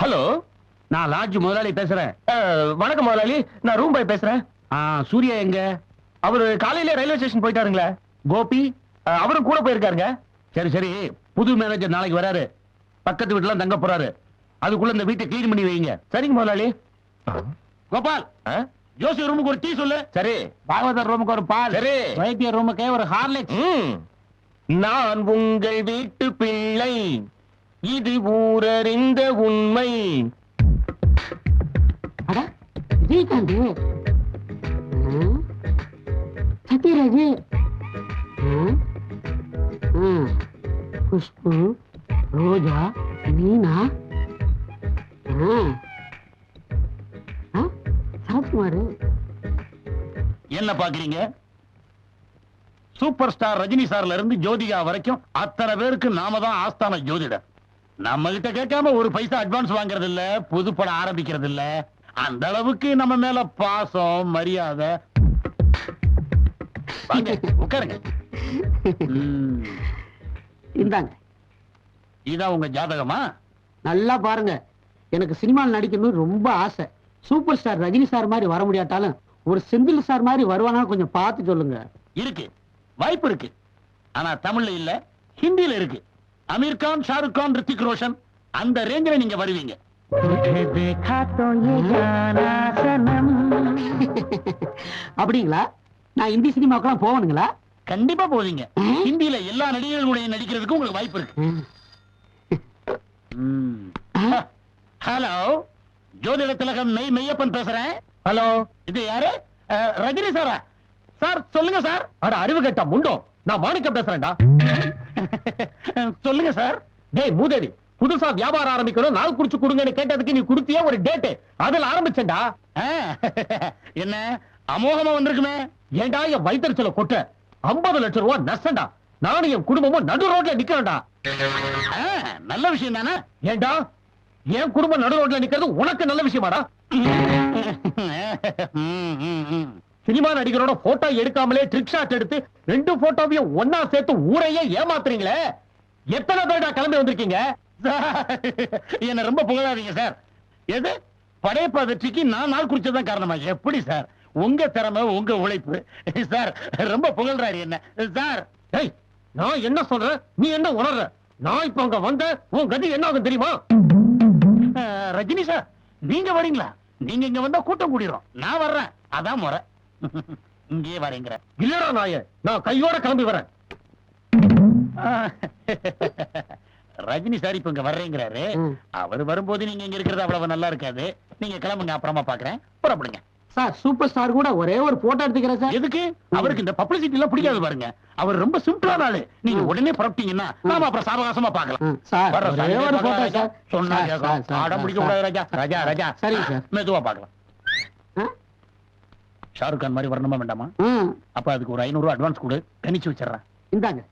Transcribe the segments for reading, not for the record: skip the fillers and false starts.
Hello, நான் lodge முதலாளி பேசுறேன். வணக்கம் முதலாளி, நான் ரூம் பாய் பேசுறேன். சூர்யா எங்க? அவரு காலையில ரயில்வே ஸ்டேஷன் போயிட்டாருங்களே. கோபி அவரும் கூட போயிருக்காருங்க. சரி சரி, புது மேனேஜர் நாளைக்கு வராரு. பக்கத்து வீட்டுல தங்க போறாரு. அதுக்குள்ள இந்த வீட்டை கிளீன் பண்ணி வைங்க. சரிங்க முதலாளி. கோபால், ஜோசி ரூமுக்கு ஒரு டீ சொல்லு. சரி. பாகவதர் ரூமுக்கு ஒரு பால். சரி. வைத்தியர் ரூமுக்கு ஒரு ஹார்லிக்ஸ். நான் உங்கள் வீட்டு பிள்ளை, இது ஊரறிந்த உண்மை. விஜயகாந்த், சத்யராஜ், குஷ்பு, ரோஜா, மீனா, சரத்குமார். என்ன பாக்குறீங்க? சூப்பர் ஸ்டார் ரஜினி சார்ல இருந்து ஜோதிகா வரைக்கும் அத்தனை பேருக்கு நாம தான் ஆஸ்தான ஜோதிடர். நம்ம கிட்ட கேட்காம ஒரு பைசா அட்வான்ஸ் வாங்குறது இல்ல, புது படம் ஆரம்பிக்கிறது இல்ல. அந்த அளவுக்கு நம்ம மேல பாசம், மரியாதை. வாங்க, உட்காருங்க. இந்தாங்க. இதான் உங்க ஜாதகமா? நல்லா பாருங்க. எனக்கு சினிமாவில் நடிக்கணும்னு ரொம்ப ஆசை. சூப்பர் ஸ்டார் ரஜினி சார் மாதிரி வர முடியாட்டாலும் ஒரு செந்தில் சார் மாதிரி வருவானா கொஞ்சம் பார்த்து சொல்லுங்க. இருக்கு, வாய்ப்பு இருக்கு. ஆனா தமிழ்ல இல்ல, ஹிந்தியில இருக்கு. அமீர் கான், ஷாருக் கான், ரித்திக் ரோஷன் அந்த ரேஞ்சில நீங்க வருவீங்க. அப்படிங்களா? நான் ஹிந்தி சினிமாக்கெல்லாம் போகணுங்களா? கண்டிப்பா போவீங்க. ஹிந்தியில எல்லா நடிகர்களுடைய நடிக்கிறதுக்கு உங்களுக்கு வாய்ப்பு இருக்கு. ஹலோ, ஜோதிட திலகம் மெய்யப்பன் பேசுறேன். ஹலோ, இது யாரு? ரஜினி சாரா? சார் சொல்லுங்க சார். அட அறிவு கேட்டா முண்டோ, நான் மாணிக்கம் பேசுறேன்டா. சொல்லுங்க சார். டேய் மூதேவி, புதுசா வியாபாரம் ஆரம்பிக்கணும், நாள் குறிச்சு கொடுங்கன்னு கேட்டதுக்கு நீ கொடுத்தியா ஒரு டேட், அதுல ஆரம்பிச்சேன்டா. என்ன அமோகமா வந்திருக்குமே? ஏண்டா என் வயிற்றுச்சல கொட்ட 50 லட்சம் ரூபாய் நஷ்டம்டா. நானும் என் குடும்பமும் நடு ரோட்ல நிக்கிறேன்டா. நல்ல விஷயம் தானே? ஏண்டா என் குடும்பம் நடு ரோட்ல நிக்கிறது உனக்கு நல்ல விஷயமாடா? சினிமா நடிகரோட போட்டோ எடுக்காமலே ட்ரிக் ஷாட் எடுத்து 2 போட்டோவையும் ஒன்னா சேர்த்து ஊரையே ஏமாத்துறீங்களே. எத்தனை பேருடா கிளம்பி வந்திருக்கீங்க? என்ன ரொம்ப புகழாதீங்க சார். எது படையப்பா வெற்றிக்கு நான் நாள் குறிச்சதான் காரணமா? எப்படி சார், உங்க திறமை, உங்க உழைப்பு. சார் ரொம்ப புகழ்றாரு என்ன சார். டேய், நான் என்ன சொல்றேன், நீ என்ன உணர்ற? நான் இப்ப அங்க வந்த உன் கதி என்ன ஆகும் தெரியுமா? ரஜினி சார், நீங்க வரீங்களா? நீங்க இங்க வந்தா கூட்டம் கூடிரும். நான் வர்றேன், அதான் முறை. இங்கே வரீங்கிற இல்லடா நாயே, நான் கையோட கிளம்பி வரேன். ரஜினி சார் இப்ப இங்க வர்றேங்கிறாரு. அவர் வரும்போது நீங்க இங்க இருக்கிறது அவ்வளவு நல்லா இருக்காது. நீங்க கிளம்புங்க, அப்புறமா பாக்குறேன். புறப்படுங்க சார். சூப்பர் ஸ்டார் கூட ஒரே ஒரு போட்டோ எடுத்துக்கிறேன் சார். எதுக்கு? அவருக்கு இந்த பப்ளிசிட்டி எல்லாம் பிடிக்காது பாருங்க. அவர் ரொம்ப சிம்பிளான ஆளு. நீங்க உடனே புறப்பட்டீங்கன்னா நாம அப்புறம் சாவகாசமா பார்க்கலாம். சார் ஒரே ஒரு போட்டோ சார். சொன்னா கேட்கலாம். ஆட முடிக்க கூடாது ராஜா. ராஜா ராஜா சரிங்க சார். மெதுவா பார்க்கலாம். ஷாருக் கான் மாதிரி வரணுமா வேண்டாமா? அப்ப அதுக்கு ஒரு 500 அட்வான்ஸ் கொடு, கணிச்சு வச்சிடறேன். இந்தாங்க.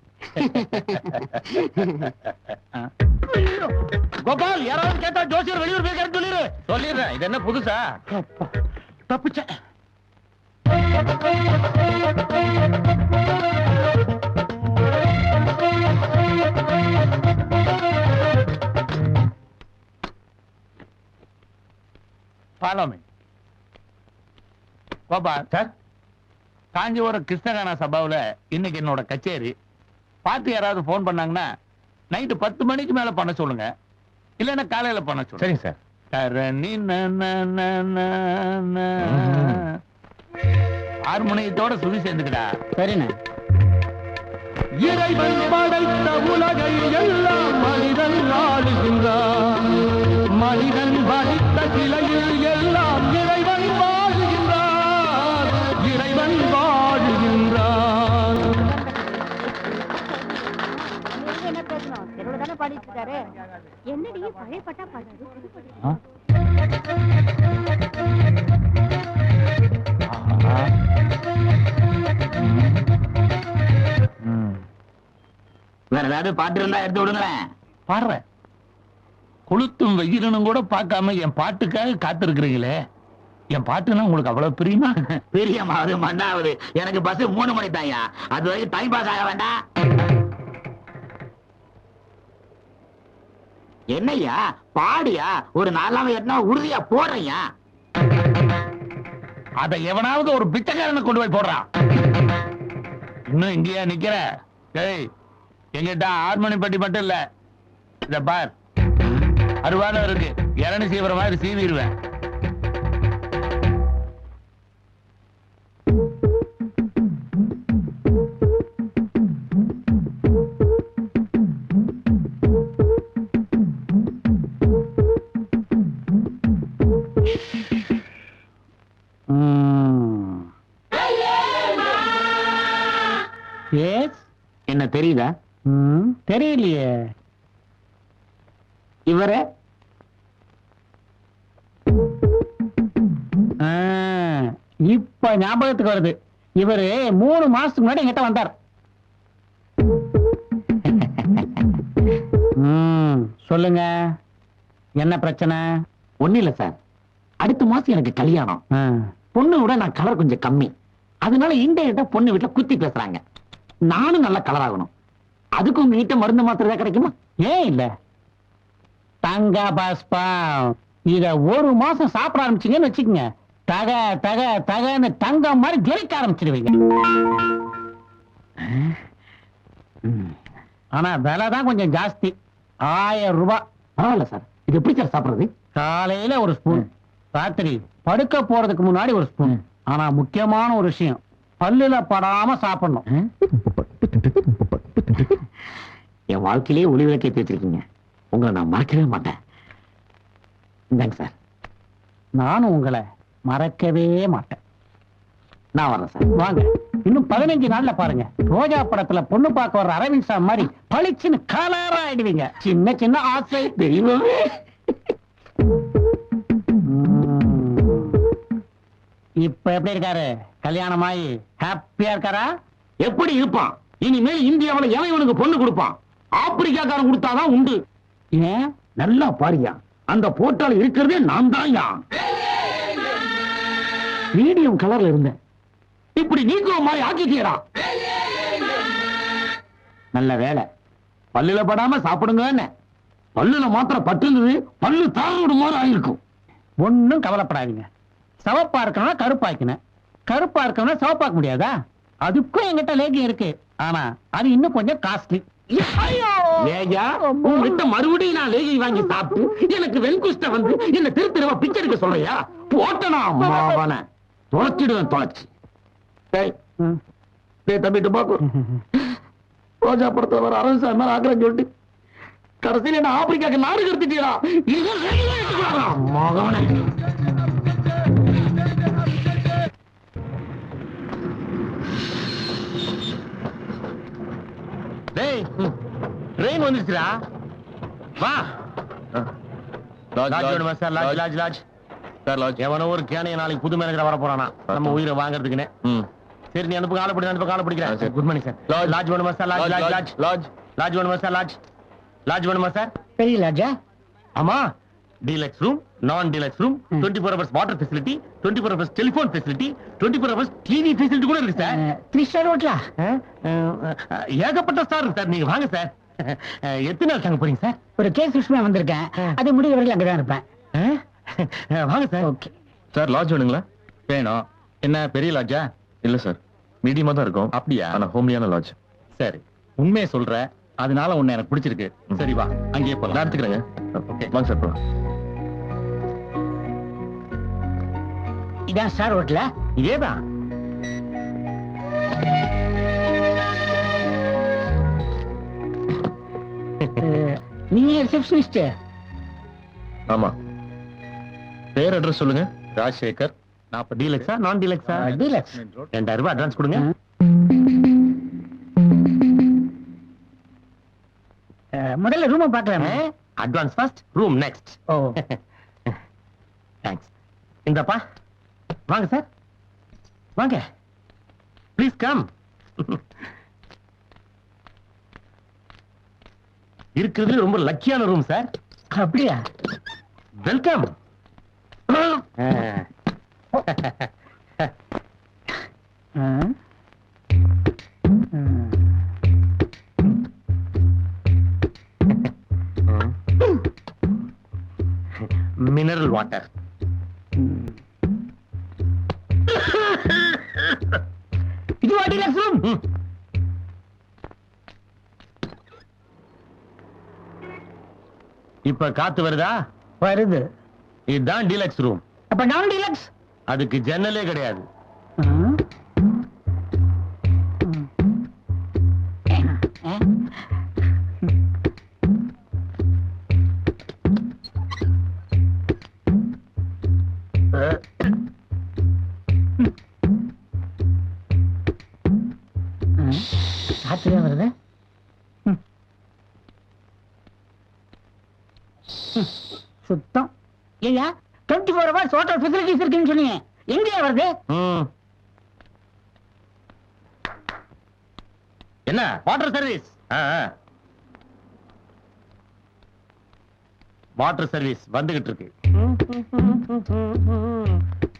கோபால், யாராவது கேட்டா ஜோசியர் வெளியூர் போய் சொல்லிடு. சொல்லிடுறேன். இது என்ன புதுசா? தப்பிச்சேன். Follow me. Gopal sir, Kanchipuram Krishnagana சபாவுல இன்னைக்கு என்னோட கச்சேரி. பார்த்து யாராவது போன் பண்ணாங்கன்னா நைட்டு 10 மணிக்கு மேல பண்ண சொல்லுங்க, இல்லன்னா காலையில பண்ண சொல்லுங்க. சரிங்க சார். ஹார்மோனியத்தோட சுதி சேர்ந்துக்கடா. சரிண்ணே. இறைவன் படைத்த உலகை எல்லாம் மனிதன் ஆளுகின்றான். மனிதன் படைத்த சிலையில் எல்லாம் இறைவன் வாழுகின்றான். இறைவன் வாழுகின்றான். என்ன பேசணும்? தெருவுல தானே பாடிட்டு இருக்காரு. என்னடி பழைய பட்டா பாடுறது? வேற ஏதாவது பாட்டு இருந்தா எடுத்து விடுங்களேன். பாடுறேன். கொளுத்தும் வெயிலும் கூட பார்க்காம என் பாட்டுக்காக காத்திருக்கிறீங்களே. என் பாட்டுன்னா உங்களுக்கு அவ்வளவு பிரியமா? பிரியமாவது மண்ணாவது. எனக்கு பஸ் 3 மணி தாயா, அது வரைக்கும் டைம் பாஸ் ஆக வேண்டாம். என்னய்யா பாடியா ஒரு நாளாம என்ன உறுதியா போடுறையா? அத எவனாவது ஒரு பிச்சைக்காரனை கொண்டு போய் போடுறான். இன்னும் இங்கேயா நிக்கிற? டேய், எங்கிட்ட 6 மணி பட்டி மட்டும் இல்ல, இத பார், அருவான இருக்கு, இரணி சீவிர மாதிரி சீவிடுவேன். எஸ். என்ன தெரியுதா? தெரியலையே. இவரே இப்ப ஞாபகத்துக்கு வருது. இவரு 3 மாசத்துக்கு முன்னாடி என்கிட்ட வந்தார். சொல்லுங்க, என்ன பிரச்சனை? ஒண்ணு இல்ல சார், அடுத்த மாசம் எனக்கு கல்யாணம். பொண்ணு விட நான் கலர் கொஞ்சம் கம்மி, அதனால இன்டைரக்டா பொண்ணு வீட்டுல குத்தி பேசுறாங்க. நானும் நல்ல கலர் ஆகணும். அதுக்கு உங்க கிட்ட மருந்து மாத்திரை கிடைக்குமா? ஏன் இல்ல, தங்க பாஸ்பா இத 1 மாசம் சாப்பிட ஆரம்பிச்சீங்கன்னு வச்சுக்கோங்க, தக தக தகன்னு தங்கம் மாதிரி ஜொலிக்க ஆரம்பிச்சிடுவீங்க. ஆனா விலை தான் கொஞ்சம் ஜாஸ்தி, 1000 ரூபாய். பரவாயில்ல சார், இது எப்படி சார் சாப்பிடுறது? காலையில ஒரு ஸ்பூன், ராத்திரி படுக்க போறதுக்கு முன்னாடி ஒரு ஸ்பூன். ஆனா முக்கியமான ஒரு விஷயம், பல்லுல படாம சாப்பிடணும். என் வாழ்க்கையிலேயே ஒளி விளக்கேற்றி வச்சிருக்கீங்க, உங்களை நான் மறக்கவே மாட்டேன். இந்தாங்க சார். நானும் உங்களை மறக்கவே மாட்டேன். நான் வரேன் சார். வாங்க, இன்னும் 15 நாள்ல பாருங்க, ரோஜா படத்துல பொண்ணு பார்க்க வர்ற அரவிந்த் சாமி மாதிரி பளிச்சுன்னு கலரா ஆயிடுவீங்க. சின்ன சின்ன ஆசை தெய்வமே. இப்ப எப்படி இருக்காரு? கல்யாணமாயி ஹாப்பியா இருக்காரா? எப்படி இருப்பான்? இனிமேல் இந்தியாவுல எவன் இவனுக்கு பொண்ணு கொடுப்பான்? ஆப்பிரிக்காக்காரன் கொடுத்தாதான் உண்டு. ஏன்? நல்லா பாரியா, அந்த போட்டோல இருக்கிறதே நான் தான். மீடியம் கலர்ல இருந்தேன், இப்படி நீக்கோ மாதிரி ஆக்கிட்டீரா. நல்ல வேலை, பல்லுல படாம சாப்பிடுங்க. பல்லுல மாத்திரம் பட்டுருந்தது, பல்லு தாழ்விடு மாதிரி ஆயிருக்கும். ஒண்ணும் கவலைப்படாதீங்க. சவப்பா இருக்கணும்னா கருப்பாக்கினேன், கருப்பா இருக்கணும்னா சவப்பாக்க முடியாதா? அதுக்கும் என்கிட்ட லேகியம் இருக்கு, ஆனா அது இன்னும் கொஞ்சம் காஸ்ட்லி. ஏயா, உங்ககிட்ட மறுபடியும் நான் லேகி வாங்கி சாப்பிட்டு எனக்கு வெண்குஷ்ட வந்து என்ன திருத்திரவா பிச்சை எடுக்க சொல்றியா? போட்டனா மாவன தொலைச்சிடுவேன், தொலைச்சி. தம்பிட்டு பாக்கு, ரோஜா படத்துல வர அரசு மாதிரி ஆக்கிறேன்னு சொல்லிட்டு கடைசியில என்ன ஆப்பிரிக்காக்கு நாடு கடத்திட்டீரா? மகவன டேய், ட்ரெயின் வந்துச்சுடா, வா. லாட்ஜ் வேணுமா sir? Lodge lodge lodge sir, lodge. எவனோ ஒரு கேனைய நாளைக்கு புது மேனேஜர் வர போறானா நம்ம உயிரை வாங்குறதுக்குன்னு. சரி, நீ அனுப்பு, காலை பிடி, காலை பிடிக்கிறேன். Good morning sir. லாட்ஜ் வேணுமா sir? Lodge lodge lodge lodge lodge வேணுமா சார்? லாட்ஜ் லாட்ஜ் வேணுமா சார்? பெரிய லாட்ஜா? ஆமா, டீலக்ஸ் ரூம், நான் deluxe room, 24 hours water facility, 24 hours telephone facility, 24 hours TV facility கூட இருக்கு சார். 3 ஸ்டார் ஹோட்டலா? ஏகப்பட்ட ஸ்டார் இருக்கு சார். நீங்க வாங்க சார். எத்தனை நாள் தங்க போறீங்க சார்? ஒரு கேஸ் விஷயமா வந்திருக்கேன், அது முடிவு வரைக்கும் அங்கதான் இருப்பேன். வாங்க சார். ஓகே சார், லாட்ஜ் வேணுங்களா? வேணும். என்ன பெரிய லாட்ஜா? இல்ல சார், மீடியமா தான் இருக்கும். அப்படியா? ஆனா ஹோம்லியான லாட்ஜ். சரி, உண்மையை சொல்ற, அதனால உன்னை எனக்கு பிடிச்சிருக்கு. சரி வா, அங்கேயே போலாம். நான் எடுத்துக்கிறேங்க. ஓகே, வாங்க சார் போலாம். இதான் ஸ்டார் ஹோட்டலா? இதேதான். நீங்க ரிசப்ஷனிஸ்ட்? ஆமா. பேர் அட்ரஸ் சொல்லுங்க. ராஜசேகர். நான் இப்ப டீலக்ஸா நான் டீலக்ஸா? டீலக்ஸ். 2000 ரூபாய் அட்வான்ஸ் கொடுங்க. முதல்ல ரூமை பார்க்கலாமே. Advance first, room next. Oh, thanks. இந்தப்பா, வாங்க சார், வாங்க, ப்ளீஸ் கம். இருக்கிறது ரொம்ப லக்கியான ரூம் சார். அப்படியா? வெல்கம். Mineral water. இது டீலக்ஸ் ரூம். இப்ப காத்து வருதா? வருது. இதுதான் டீலக்ஸ் ரூம். அப்ப நான் டீலக்ஸ். அதுக்கு ஜன்னலே கிடையாது. காத்துவே வருது. சுத்தம். ஐயா 24 hours ஹோட்டல் ஃபெசிலிட்டிஸ் இருக்குன்னு சொன்னீங்க, எங்கேயா வருது? என்ன வாட்டர் சர்வீஸ்? வாட்டர் சர்வீஸ் வந்துகிட்டு இருக்கு.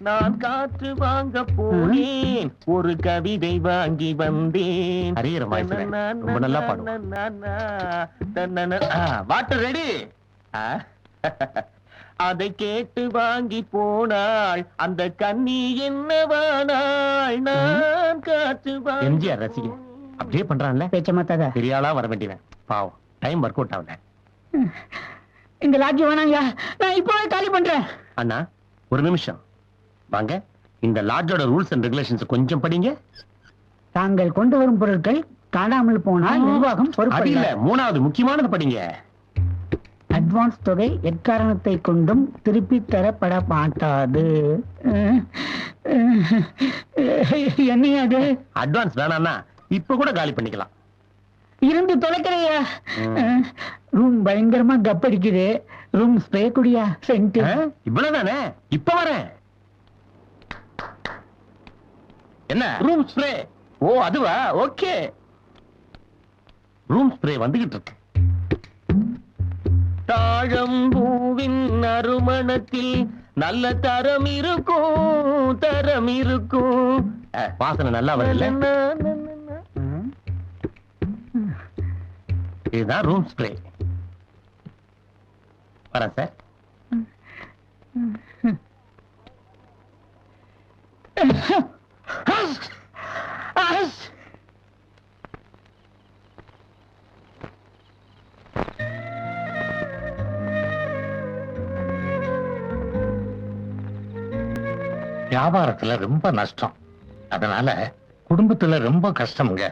நான் காற்று வாங்க போனேன், ஒரு கவிதை வாங்கி வந்தேன். ஹரியர் ரொம்ப நல்லா பாடும். Water ready. அதை கேட்டு வாங்கி போனாள் அந்த கன்னி என்னவானாள். நான் காற்று எம்ஜிஆர் ரசிகன் அப்படியே பண்றான்ல. பேச்ச மாத்தாத. பெரிய ஆளா வர வேண்டியவன் பாவம். டைம் ஒர்க் அவுட் ஆகல. இந்த லாட்ஜ் வேணாங்க, நான் இப்பவே காலி பண்றேன். அண்ணா ஒரு நிமிஷம் வாங்க. இந்த லாட்ஜோட ரூல்ஸ் அண்ட் ரெகுலேஷன்ஸ் கொஞ்சம் படிங்க. தாங்கள் கொண்டு வரும் பொருட்கள் காணாமல் போனால் நிர்வாகம் அது பொறுப்பு இல்ல, இல்லை. மூணாவது முக்கியமானது படிங்க. அட்வான்ஸ் தொகை எக்காரணத்தை கொண்டும் திருப்பி தரப்பட மாட்டாது. என்னையாது? அட்வான்ஸ் வேணாம்னா இப்ப கூட காலி பண்ணிக்கலாம். இருந்து தொலைக்கிறையா? ரூம் பயங்கரமா கப்படிக்குது. ரூம் ஸ்ப்ரே குடியா? சென்ட் இவ்வளவுதானே? இப்ப வரேன். என்ன ரூம் ஸ்ப்ரே? ஓ அதுவா? ஓகே. ரூம் ஸ்ப்ரே வந்துகிட்டு இருக்கு. தாழம்பூவின் நறுமணத்தில் நல்ல தரம் இருக்கும், தரம் இருக்கும். வாசனை நல்லா வரல. இதுதான் ரூம் ஸ்ப்ரே. வரேன் சார். வியாபாரத்துல ரொம்ப நஷ்டம், அதனால குடும்பத்துல ரொம்ப கஷ்டம்ங்க.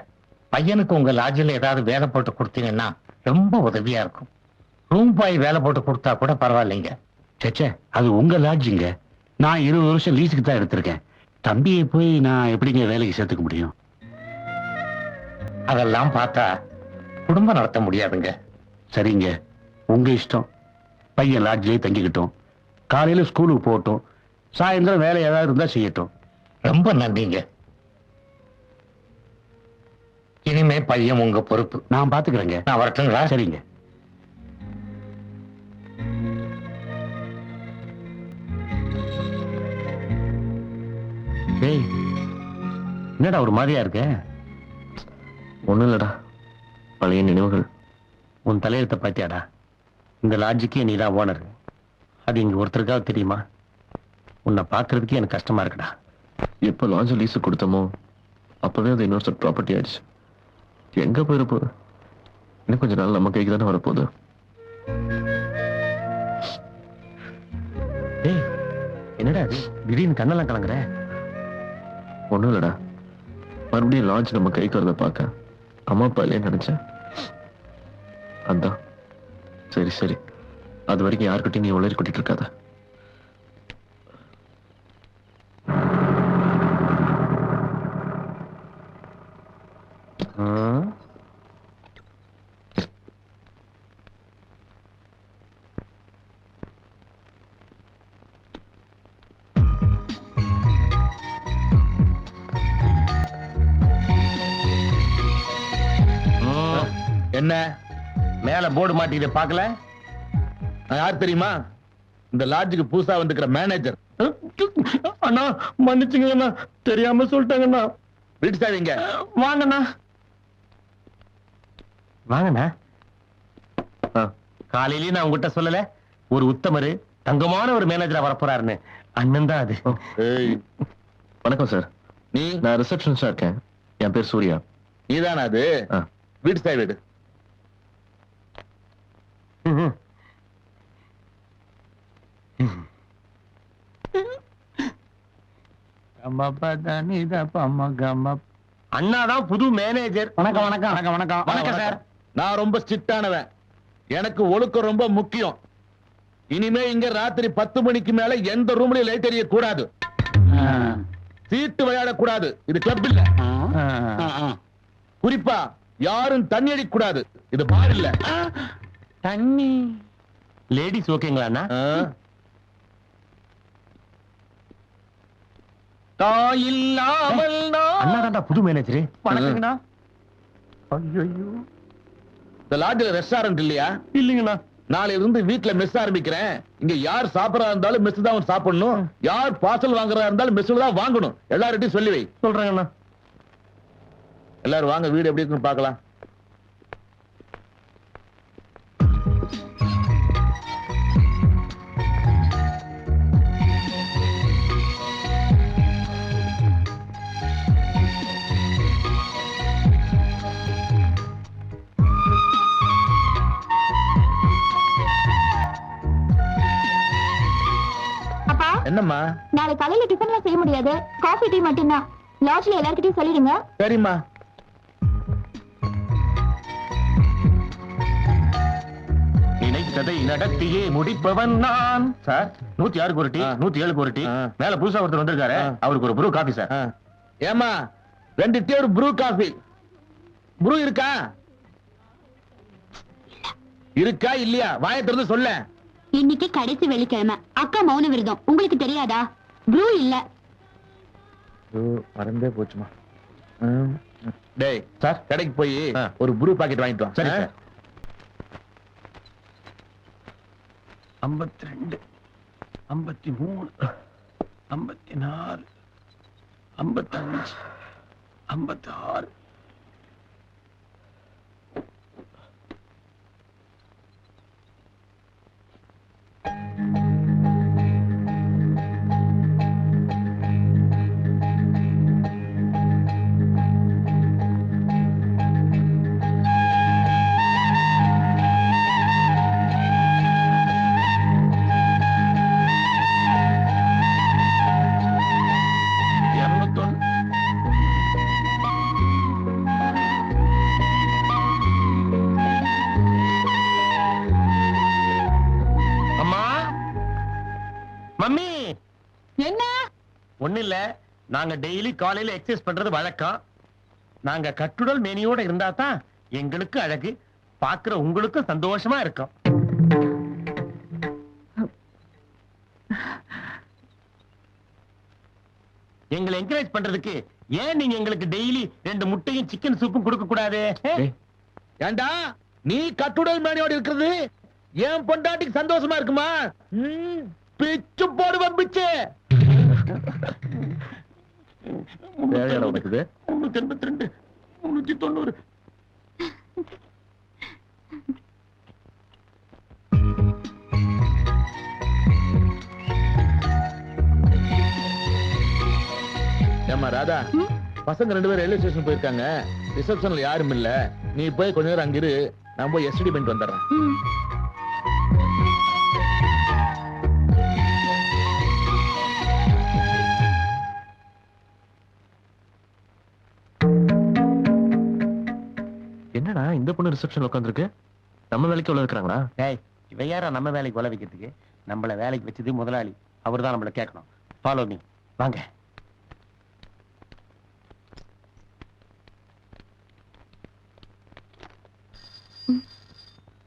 பையனுக்கு உங்க லாட்ஜில் ஏதாவது வேலை போட்டு கொடுத்தீங்கன்னா ரொம்ப உதவியா இருக்கும். ரூம் பாய் வேலை போட்டு கொடுத்தா கூட பரவாயில்லைங்க. சேச்சே, அது உங்க லாட்ஜிங்க. நான் 20 வருஷம் லீஸுக்கு தான் எடுத்திருக்கேன். தம்பியை போய் நான் எப்படிங்க வேலைக்கு சேர்த்துக்க முடியும்? அதெல்லாம் பார்த்தா குடும்பம் நடத்த முடியாதுங்க. சரிங்க, உங்க இஷ்டம். பையன் லாட்ஜிலே தங்கிக்கிட்டோம், காலையில ஸ்கூலுக்கு போகட்டும், சாயந்தரம் வேலை ஏதாவது இருந்தா செய்யட்டும். ரொம்ப நன்றிங்க. இனிமே பையன் உங்க பொறுப்பு. நான் பாத்துக்கிறேங்க. நான் வரட்டுங்களா? சரிங்க. டேய், என்னடா ஒரு மாதிரியா இருக்க? ஒண்ணும் இல்லடா, பழைய நினைவுகள். உன் தலையெழுத்த பாத்தியாடா? இந்த லாட்ஜுக்கே நீதான் ஓனர். அது இங்க ஒருத்தருக்காவது தெரியுமா? உன்னை பாக்குறதுக்கே எனக்கு கஷ்டமா இருக்குடா. எப்ப லாட்ஜ் லீஸ் கொடுத்தோமோ அப்பவே அது இன்னொரு ப்ராப்பர்ட்டி ஆயிடுச்சு. எங்க போயிருப்போ? இன்னும் கொஞ்ச நாள் நம்ம கைக்கு தானே வரப்போகுது. டேய், என்னடா அது திடீர்னு கண்ணெல்லாம் கலங்குற? ஒண்ணும் இல்லடா, மறுபடியும் லாட்ஜ் நம்ம கைக்கு வரத பார்க்க அம்மா அப்பா இல்லையே நினைச்சேன். அதான். சரி சரி, அது வரைக்கும் யாருக்கிட்டையும் நீ உளறி கொட்டிட்டு இருக்காத. என்ன மேல போர்டு மாட்டிக்கிட்டு பாக்கல? நான் யார் தெரியுமா? இந்த லாட்ஜுக்கு புதுசா வந்துக்கிற மேனேஜர். அண்ணா மன்னிச்சுங்கண்ணா, தெரியாம சொல்லிட்டாங்கண்ணா. வீட்டு சாவிங்க. வாங்கண்ணா. வாங்கண்ணா. ஆ, காலையிலேயே நான் உங்ககிட்ட சொல்லல, ஒரு உத்தமரு தங்கமான ஒரு மேனேஜரா வரப்போறாருன்னு அண்ணன் தான் அது. ஏய், வணக்கம் சார். நீ நான் ரிசப்ஷனிஸ்டா இருக்கேன். என் பேர் சூர்யா. நீதானா அது? ஆ. வீட்டு சாய் வீடு. அண்ணாதான் புது மேனேஜர். வணக்கம் வணக்கம் வணக்கம் வணக்கம் வணக்கம் சார். நான் ரொம்ப ஸ்ட்ரிக்டானவன். எனக்கு ஒழுக்கம் ரொம்ப முக்கியம். இனிமே இங்க ராத்திரி 10 மணிக்கு மேல எந்த ரூம்லயும் லைட் எரிய கூடாது. சீட்டு விளையாட கூடாது. இது கிளப் இல்ல. குறிப்பா யாரும் தண்ணி அடிக்க கூடாது. இது பார் இல்ல. தண்ணி லேடிஸ் ஓகேங்களா அண்ணா? தாயில்லாமல் அண்ணா தான்டா புது மேனேஜர். வணக்கங்கண்ணா. ஐயோ இந்த லாட்ஜ்ல ரெஸ்டாரண்ட் இல்லையா? இல்லைங்கண்ணா. நாளையில இருந்து வீட்ல மெஸ் ஆரம்பிக்கிறேன். இங்க யார் சாப்பிடறா இருந்தாலும் மெஸ் தான் சாப்பிடணும். யார் பார்சல் வாங்குறதா இருந்தாலும் மெஸ்ல தான் வாங்கணும். எல்லார்கிட்டயும் சொல்லி வை. சொல்றேங்கண்ணா. எல்லாரும் வாங்க, வீடு எப்படி இருக்குன்னு பார்க்கலாம். அப்பா என்னம்மா? நாளை காலையில டிஃபன்லாம் செய்ய முடியாது, காஃபி டீ மட்டும்தான். லாட்ஜ்ல எல்லார்கிட்டயும் சொல்லிடுங்க. சரிம்மா. நினைத்ததை நடத்தியே முடிப்பவன் நான். சார் 106 ஒரு டீ, 107 ஒரு டீ. மேல புதுசா ஒருத்தர் வந்திருக்காரு, அவருக்கு ஒரு ப்ரூ காபி சார். ஏமா 2 டீ ஒரு ப்ரூ காஃபி. ப்ரூ இருக்கா? இருக்கா இல்லையா? வாயை திறந்து சொல்ல. இன்னைக்கு கடைசி வெள்ளிக்கிழமை, அக்கா மௌன விரதம், உங்களுக்கு தெரியாதா? ப்ளூ இல்ல. மறந்தே போச்சுமா. டேய் சார், கடைக்கு போய் ஒரு ப்ரூ பாக்கெட் வாங்கிட்டு வா. சரி சார். 52, 53, 54, 55, 56. அம்மா, மம்மி. என்ன? ஒண்ணு இல்ல, நாங்க டெய்லி காலையில எக்ஸசைஸ் பண்றது வழக்கம். நாங்க கட்டுடல் மேனியோட இருந்தா தான் எங்களுக்கு அழகு, பாக்குற உங்களுக்கு சந்தோஷமா இருக்கும். எங்களை என்கரேஜ் பண்றதுக்கு ஏன் நீங்க எங்களுக்கு டெய்லி 2 முட்டையும் சிக்கன் சூப்பும் கொடுக்க கூடாது? ஏண்டா நீ கட்டுடல் மேனியோட இருக்கிறது ஏன் பொண்டாட்டிக்கு சந்தோஷமா இருக்குமா? பிச்சு போடுவேன் பிச்சு. தேவையான உனக்கு இது? 382, 390. ஏமா ராதா, பசங்க 2 பேரும் ரயில்வே ஸ்டேஷன் போயிருக்காங்க. ரிசப்ஷன்ல யாரும் இல்ல. நீ போய் கொஞ்ச நேரம் அங்கிரு, நான் போய் எஸ்டி பண்ணிட்டு வந்துடுறேன். என்னடா இந்த பொண்ணு ரிசப்ஷன்ல உட்காந்துருக்கு? நம்ம வேலைக்கு எவ்வளவு இருக்கிறாங்களா? டேய், இவ யாரா நம்ம வேலைக்கு உல வைக்கிறதுக்கு? நம்மள வேலைக்கு வச்சது முதலாளி, அவர்தான் நம்மள கேட்கணும். ஃபாலோ மீ, வாங்க.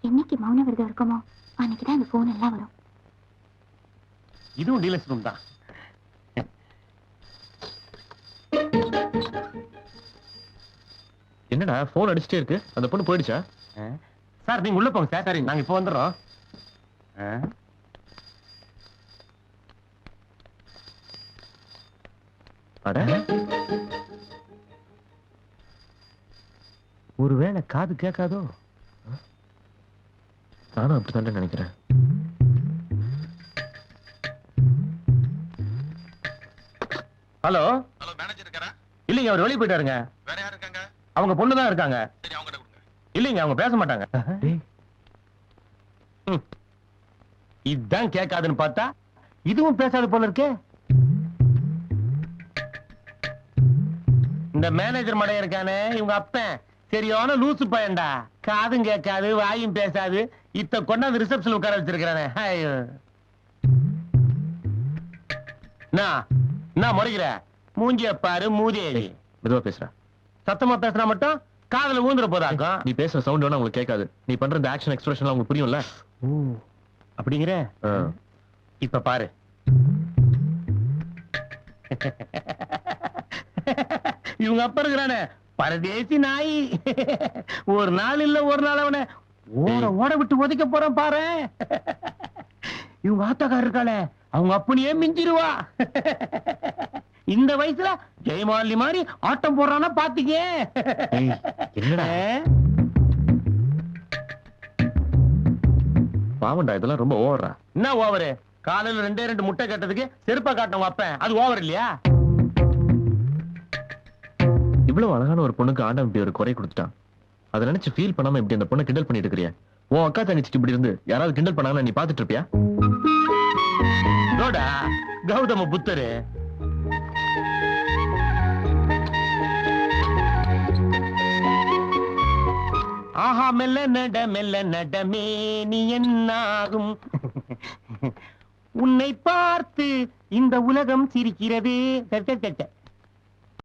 என்னைக்கு மௌன விரதம் இருக்குமோ அன்னைக்குதான் இந்த போன் எல்லாம் வரும். இதுவும் டீலர்ஸ் ரூம் தான். என்னடா போன் அடிச்சுட்டே இருக்கு? அந்த பொண்ணு போயிடுச்சா? சார் நீங்க உள்ள போங்க சார். சரி, நாங்க இப்போ வந்துடுறோம். அட, ஒருவேளை காது கேட்காதோ? நானும் அப்படித்தான் நினைக்கிறேன். ஹலோ ஹலோ மேனேஜர் இருக்காரா? இல்லைங்க அவர் வெளியே போயிட்டாருங்க. வேற யார் இருக்காங்க? அவங்க பொண்ணு தான் இருக்காங்க. சரி அவங்க கிட்ட கொடுங்க. இல்லைங்க அவங்க பேச மாட்டாங்க. இதான் கேட்காதுன்னு பார்த்தா இதுவும் பேசாது போல இருக்கே. இந்த மேனேஜர் மடைய இருக்கானே இவங்க அப்பன் சரியான லூசு பையன்டா. காதும் கேட்காது வாயும் பேசாது. இத்த கொண்டாந்து ரிசப்ஷன் உட்கார வச்சிருக்கானே. ஐயோ நான் முறைகிற மூஞ்சிய பாரு மூதேவி. மெதுவா பேசுற. சத்தமா பேசுனா மட்டும் காதுல ஊந்துற போதாக்கும். நீ பேசுற சவுண்ட் வேணா உங்களுக்கு கேட்காது. நீ பண்ற இந்த ஆக்ஷன் எக்ஸ்பிரஷன் உங்களுக்கு புரியும்ல? அப்படிங்கிற இப்ப பாரு. இவங்க அப்ப இருக்கிறானே பரதேசி நாய். ஒரு நாள் இல்ல ஒரு நாள் அவனை ஓட விட்டு ஒதுக்க போறான் பாரு. இவங்க ஆத்தாக்கார இருக்காளே அவங்க அப்பனையே மிஞ்சிருவா. இந்த வயசுல ஜெயமாலி மாதிரி ஆட்டம் போடுறானா பாத்தீங்க. என்னடா பாவண்டா இதெல்லாம் ரொம்ப ஓவரா. என்ன ஓவரு? காலையில 2 முட்டை கட்டதுக்கு செருப்பா காட்டணும் அப்பேன். அது ஓவர் இல்லையா? இவ்வளவு அழகான ஒரு பொண்ணுக்கு ஆண்டம் இப்படி ஒரு குறை கொடுத்துட்டான். அதை நினைச்சு ஃபீல் பண்ணாம இப்படி அந்த பொண்ணை கிண்டல் பண்ணிட்டு இருக்கிறியா? உன் அக்கா தங்கச்சிக்கு இப்படி இருந்து யாராவது கிண்டல் பண்ணாங்கன்னா நீ பாத்துட்டு இருப்பியா? நோடா கௌதம புத்தரு. ஆஹா மெல்ல நடமே நீ என்னாகும். உன்னை பார்த்து இந்த உலகம் சிரிக்கிறது.